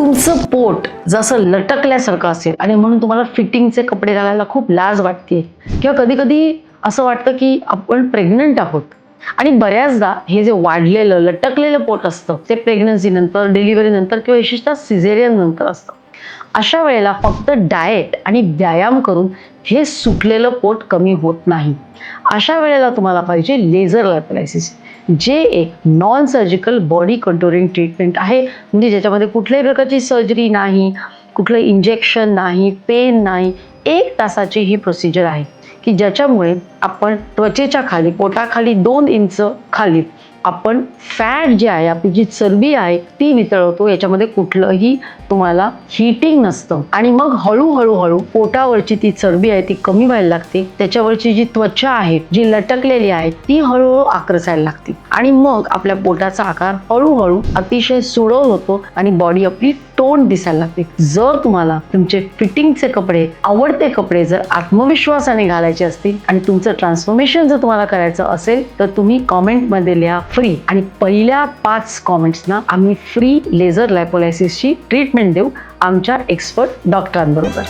तुमचं पोट जसं लटकल्यासारखं असेल आणि म्हणून तुम्हाला फिटिंगचे कपडे घालायला खूप लाज वाटते किंवा कधी कधी असं वाटतं की आपण प्रेग्नंट आहोत आणि बऱ्याचदा हे जे वाढलेलं लटकलेलं पोट असतं ते प्रेग्नन्सी नंतर डिलिव्हरी नंतर किंवा विशेषतः सिझेरियन नंतर असतं. अशा वेळेला फक्त डाएट आणि व्यायाम करून हे सुटलेलं पोट कमी होत नाही. अशा वेळेला तुम्हाला पाहिजे लेझर लॅपलायसिस, जे एक non surgical body contouring treatment आहे. म्हणजे ज्याच्यामध्ये कुठल्याही प्रकारची सर्जरी नाही, कुठलं इंजेक्शन नाही, पेन नाही. 1 तासाची ही प्रोसिजर आहे की ज्याच्यामुळे आपण त्वचेच्या खाली, पोटाखाली 2 इंच खाली आपण फॅट जे आहे, आपली जी चरबी आहे ती वितळवतो. याच्यामध्ये कुठलंही तुम्हाला हीटिंग नसतं आणि मग हळूहळू पोटावरची ती चरबी आहे ती कमी व्हायला लागते. त्याच्यावरची जी त्वचा आहे, जी लटकलेली आहे, ती हळूहळू आक्रसायला लागते आणि मग आपल्या पोटाचा आकार हळूहळू अतिशय सुडौल होतो आणि बॉडी आपली टोन दिसायला लागते. जर तुम्हाला तुमचे फिटिंगचे कपडे, आवडते कपडे जर आत्मविश्वासाने घालायचे असतील आणि तुमचं ट्रान्सफॉर्मेशन जर तुम्हाला करायचं असेल तर तुम्ही कॉमेंटमध्ये लिहा फ्री, आणि पहिल्या 5 कॉमेंट्सना आम्ही फ्री लेझर लॅपोलायसिसची ट्रीटमेंट देऊ आमच्या एक्सपर्ट डॉक्टरांबरोबर.